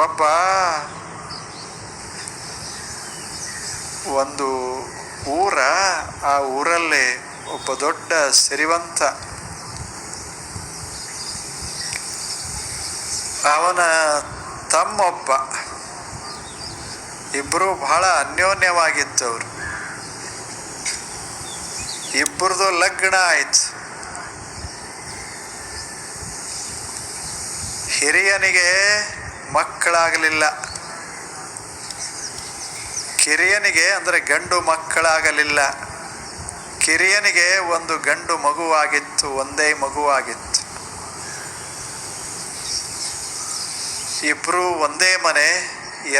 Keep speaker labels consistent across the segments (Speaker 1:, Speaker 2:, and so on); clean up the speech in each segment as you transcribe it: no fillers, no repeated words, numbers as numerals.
Speaker 1: ಒಬ್ಬ ಒಂದು ಆ ಊರಲ್ಲಿ ಒಬ್ಬ ದೊಡ್ಡ ಸಿರಿವಂತ, ಅವನ ತಮ್ಮೊಬ್ಬ, ಇಬ್ಬರು ಬಹಳ ಅನ್ಯೋನ್ಯವಾಗಿದ್ದವರು. ಇಬ್ಬರದು ಲಗ್ನ ಆಯ್ತು. ಹಿರಿಯನಿಗೆ ಮಕ್ಕಳಾಗಲಿಲ್ಲ, ಕಿರಿಯನಿಗೆ ಅಂದರೆ ಗಂಡು ಮಕ್ಕಳಾಗಲಿಲ್ಲ. ಕಿರಿಯನಿಗೆ ಒಂದು ಗಂಡು ಮಗುವಾಗಿತ್ತು, ಒಂದೇ ಮಗುವಾಗಿತ್ತು. ಇಬ್ಬರು ಒಂದೇ ಮನೆ,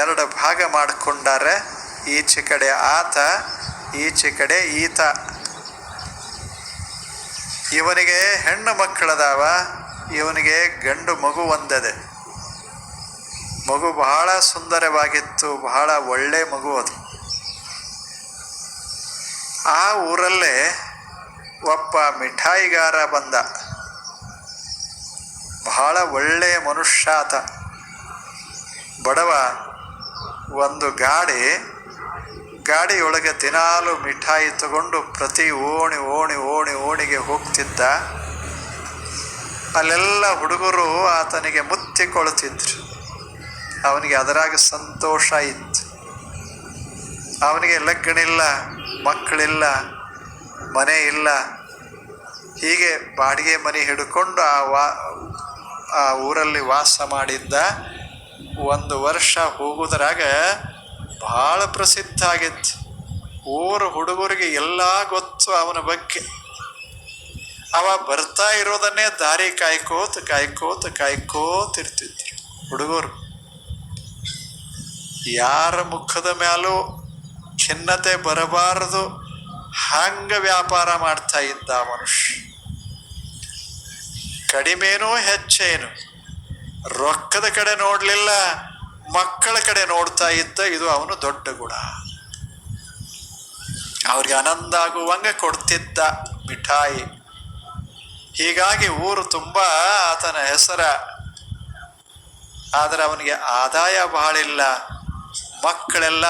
Speaker 1: ಎರಡು ಭಾಗ ಮಾಡಿಕೊಂಡಾರೆ. ಈಚೆ ಕಡೆ ಆತ, ಈಚೆ ಕಡೆ ಈತ. ಇವನಿಗೆ ಹೆಣ್ಣು ಮಕ್ಕಳದಾವ, ಇವನಿಗೆ ಗಂಡು ಮಗು ಒಂದದೆ. ಮಗು ಬಹಳ ಸುಂದರವಾಗಿತ್ತು, ಬಹಳ ಒಳ್ಳೆ ಮಗು ಅದು. ಆ ಊರಲ್ಲೇ ಒಬ್ಬ ಮಿಠಾಯಿಗಾರ ಬಂದ, ಬಹಳ ಒಳ್ಳೆಯ ಮನುಷ್ಯ ಆತ, ಬಡವ. ಒಂದು ಗಾಡಿಯೊಳಗೆ ದಿನಾಲು ಮಿಠಾಯಿ ತಗೊಂಡು ಪ್ರತಿ ಓಣಿಗೆ ಹೋಗ್ತಿದ್ದ. ಅಲ್ಲೆಲ್ಲ ಹುಡುಗರು ಆತನಿಗೆ ಮುತ್ತಿಕೊಳ್ತಿದ್ರು. ಅವನಿಗೆ ಅದರಾಗ ಸಂತೋಷ ಇತ್ತು. ಅವನಿಗೆ ಲಗ್ನಿಲ್ಲ, ಮಕ್ಕಳಿಲ್ಲ, ಮನೆ ಇಲ್ಲ. ಹೀಗೆ ಬಾಡಿಗೆ ಮನೆ ಹಿಡ್ಕೊಂಡು ಆ ಊರಲ್ಲಿ ವಾಸ ಮಾಡಿದ್ದ. ಒಂದು ವರ್ಷ ಹೋಗುವುದರಾಗ ಭಾಳ ಪ್ರಸಿದ್ಧ ಆಗಿತ್ತು. ಊರು ಹುಡುಗರಿಗೆ ಎಲ್ಲ ಗೊತ್ತು ಅವನ ಬಗ್ಗೆ. ಅವ ಬರ್ತಾ ಇರೋದನ್ನೇ ದಾರಿ ಕಾಯ್ಕೋತಿರ್ತಿದ್ರು ಹುಡುಗರು. ಯಾರ ಮುಖದ ಮ್ಯಾಲೂ ಖಿನ್ನತೆ ಬರಬಾರದು ಹಂಗೆ ವ್ಯಾಪಾರ ಮಾಡ್ತಾ ಇದ್ದ ಮನುಷ್ಯ. ಕಡಿಮೆನೂ ಹೆಚ್ಚೇನು ರೊಕ್ಕದ ಕಡೆ ನೋಡಲಿಲ್ಲ, ಮಕ್ಕಳ ಕಡೆ ನೋಡ್ತಾ ಇದ್ದ. ಇದು ಅವನು ದೊಡ್ಡ ಗುಣ. ಅವ್ರಿಗೆ ಆನಂದ ಆಗುವಂಗೆ ಕೊಡ್ತಿದ್ದ ಮಿಠಾಯಿ. ಹೀಗಾಗಿ ಊರು ತುಂಬ ಆತನ ಹೆಸರ. ಆದರೆ ಅವನಿಗೆ ಆದಾಯ ಬಹಳಿಲ್ಲ. ಮಕ್ಕಳೆಲ್ಲ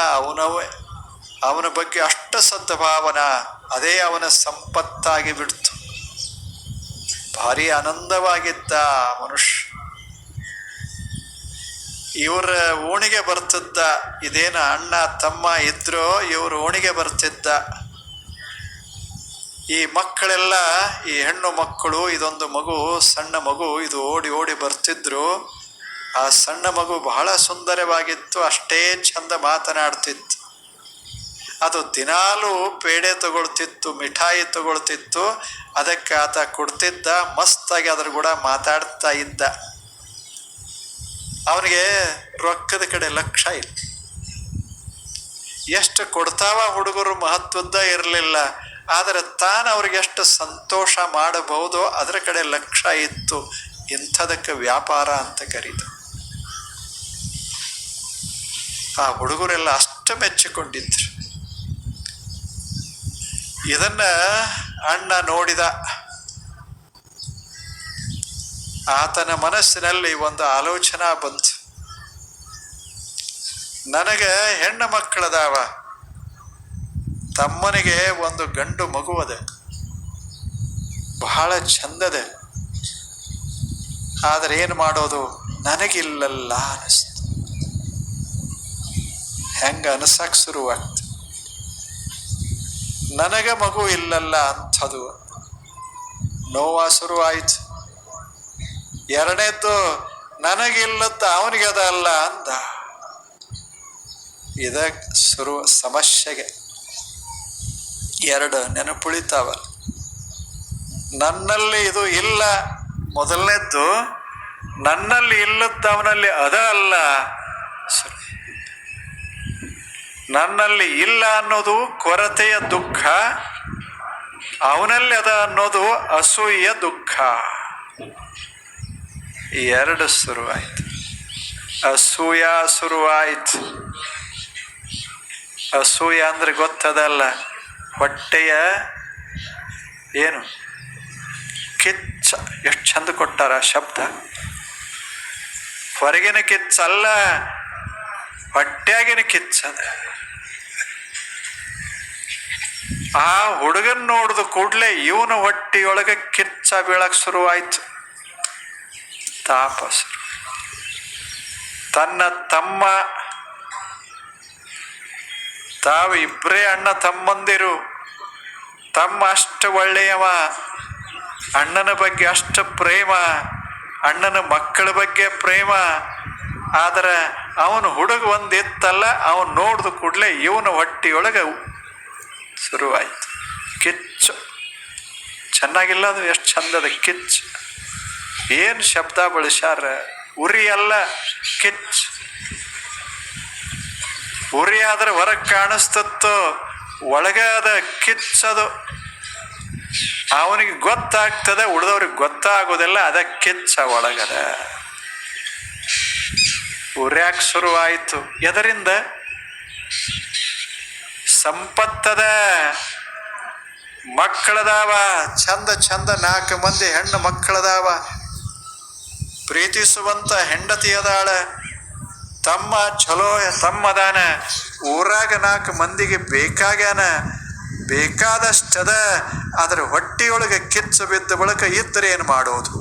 Speaker 1: ಅವನ ಬಗ್ಗೆ ಅಷ್ಟು ಸದ್ಭಾವನ, ಅದೇ ಅವನ ಸಂಪತ್ತಾಗಿ ಬಿಡ್ತು. ಭಾರಿ ಆನಂದವಾಗಿದ್ದ ಮನುಷ್ಯ. ಇವ್ರ ಓಣಿಗೆ ಬರ್ತಿದ್ದ. ಇದೇನ ಅಣ್ಣ ತಮ್ಮ ಇದ್ರೋ ಇವ್ರ ಓಣಿಗೆ ಬರ್ತಿದ್ದ. ಈ ಮಕ್ಕಳೆಲ್ಲ, ಈ ಹೆಣ್ಣು ಮಕ್ಕಳು, ಇದೊಂದು ಮಗು, ಸಣ್ಣ ಮಗು, ಇದು ಓಡಿ ಬರ್ತಿದ್ರು. ಆ ಸಣ್ಣ ಮಗು ಬಹಳ ಸುಂದರವಾಗಿತ್ತು, ಅಷ್ಟೇ ಚಂದ ಮಾತನಾಡ್ತಿತ್ತು. ಅದು ದಿನಾಲೂ ಪೇಡೆ ತಗೊಳ್ತಿತ್ತು, ಮಿಠಾಯಿ ತಗೊಳ್ತಿತ್ತು. ಅದಕ್ಕೆ ಆತ ಕೊಡ್ತಿದ್ದ. ಮಸ್ತಾಗಿ ಅದ್ರ ಕೂಡ ಮಾತಾಡ್ತಾ ಇದ್ದ. ಅವನಿಗೆ ರೊಕ್ಕದ ಕಡೆ ಲಕ್ಷ್ಯ ಇಲ್ಲ. ಎಷ್ಟು ಕೊಡ್ತಾವ ಹುಡುಗರು ಮಹತ್ವದ್ದ ಇರಲಿಲ್ಲ. ಆದರೆ ತಾನು ಅವ್ರಿಗೆ ಎಷ್ಟು ಸಂತೋಷ ಮಾಡಬಹುದೋ ಅದರ ಕಡೆ ಲಕ್ಷ್ಯ ಇತ್ತು. ಇಂಥದಕ್ಕೆ ವ್ಯಾಪಾರ ಅಂತ ಕರೀತು. ಆ ಹುಡುಗರೆಲ್ಲ ಅಷ್ಟು ಮೆಚ್ಚಿಕೊಂಡಿದ್ರು. ಇದನ್ನ ಅಣ್ಣ ನೋಡಿದ. ಆತನ ಮನಸ್ಸಿನಲ್ಲಿ ಒಂದು ಆಲೋಚನಾ ಬಂತು. ನನಗೆ ಹೆಣ್ಣು ಮಕ್ಕಳದಾವ, ತಮ್ಮನಿಗೆ ಒಂದು ಗಂಡು ಮಗು ಅದ, ಬಹಳ ಚಂದದೆ. ಆದರೆ ಏನು ಮಾಡೋದು, ನನಗಿಲ್ಲಲ್ಲ ಅನಿಸ್ತು. ಹೆಂಗ ಅನಿಸಕ್ಕೆ ಶುರುವಾಗ್ತು. ನನಗೆ ಮಗು ಇಲ್ಲಲ್ಲ ಅಂಥದ್ದು ನೋವ ಶುರುವಾಯಿತು. ಎರಡನೇದ್ದು, ನನಗಿಲ್ಲದ ಅವನಿಗೆ ಅದ ಅಲ್ಲ ಅಂದ. ಇದ ಸಮಸ್ಯೆಗೆ ಎರಡು ನೆನಪುಳಿತಾವ. ನನ್ನಲ್ಲಿ ಇದು ಇಲ್ಲ, ಮೊದಲನೇದ್ದು. ನನ್ನಲ್ಲಿ ಇಲ್ಲದ ಅವನಲ್ಲಿ ಅದ ಅಲ್ಲ. ನನ್ನಲ್ಲಿ ಇಲ್ಲ ಅನ್ನೋದು ಕೊರತೆಯ ದುಃಖ, ಅವನಲ್ಲಿ ಅದ ಅನ್ನೋದು ಅಸೂಯೆಯ ದುಃಖ. ಎರಡು ಶುರುವಾಯ್ತು. ಅಸೂಯ ಶುರುವಾಯ್ತು. ಅಸೂಯ ಅಂದ್ರೆ ಗೊತ್ತದಲ್ಲ, ಹೊಟ್ಟೆಯ ಏನು ಕಿಚ್ಚ. ಎಷ್ಟು ಚಂದ ಕೊಟ್ಟಾರ ಶಬ್ದ. ಹೊರಗಿನ ಕಿಚ್ಚಲ್ಲ, ಹೊಟ್ಯಾಗಿನ ಕಿಚ್ಚದ. ಆ ಹುಡುಗನ್ ನೋಡಿದ ಕೂಡ್ಲೆ ಇವನ ಹೊಟ್ಟಿಯೊಳಗೆ ಕಿಚ್ಚ ಬೀಳಕ್ ಶುರುವಾಯ್ತು. ತಾಪಸರು ತನ್ನ ತಮ್ಮ, ತಾವು ಇಬ್ಬರೇ ಅಣ್ಣ ತಮ್ಮಂದಿರು, ತಮ್ಮ ಅಷ್ಟು ಒಳ್ಳೆಯವ, ಅಣ್ಣನ ಬಗ್ಗೆ ಅಷ್ಟು ಪ್ರೇಮ, ಅಣ್ಣನ ಮಕ್ಕಳ ಬಗ್ಗೆ ಪ್ರೇಮ. ಆದ್ರೆ ಅವನು ಹುಡುಗ ಒಂದಿತ್ತಲ್ಲ, ಅವನು ನೋಡಿದ ಕೂಡಲೇ ಇವನ ಹೊಟ್ಟಿಯೊಳಗೆ ಶುರುವಾಯ್ತು ಕಿಚ್ಚು. ಚೆನ್ನಾಗಿಲ್ಲ ಅದು, ಎಷ್ಟು ಚಂದದ ಕಿಚ್ಚು. ಏನು ಶಬ್ದ ಬಳಸ್ಯಾರ, ಉರಿ ಅಲ್ಲ ಕಿಚ್ಚು. ಉರಿ ಆದ್ರೆ ಹೊರಗೆ ಕಾಣಿಸ್ತತ್ತು, ಒಳಗಾದ ಕಿಚ್ಚದು. ಅವನಿಗೆ ಗೊತ್ತಾಗ್ತದೆ, ಉಳಿದವ್ರಿಗೆ ಗೊತ್ತಾಗೋದಿಲ್ಲ, ಅದ ಕಿಚ್ಚ ಒಳಗದ. ಉರ್ಯಾಕ್ ಶುರುವಾಯಿತು. ಎದರಿಂದ? ಸಂಪತ್ತದ, ಮಕ್ಕಳದಾವ, ಚಂದ ಚಂದ 4 ಮಂದಿ ಹೆಣ್ಣು ಮಕ್ಕಳದಾವ, ಪ್ರೀತಿಸುವಂತ ಹೆಂಡತಿ ಅದಾಳ, ತಮ್ಮ ಚಲೋ ತಮ್ಮದಾನ, ಊರಾಗ 4 ಮಂದಿಗೆ ಬೇಕಾಗ್ಯಾನ, ಬೇಕಾದಷ್ಟದ. ಅದ್ರ ಹೊಟ್ಟಿಯೊಳಗೆ ಕಿಚ್ಚು ಬಿದ್ದ ಬಳಿಕ ಇದ್ರೆ ಏನು ಮಾಡೋದು?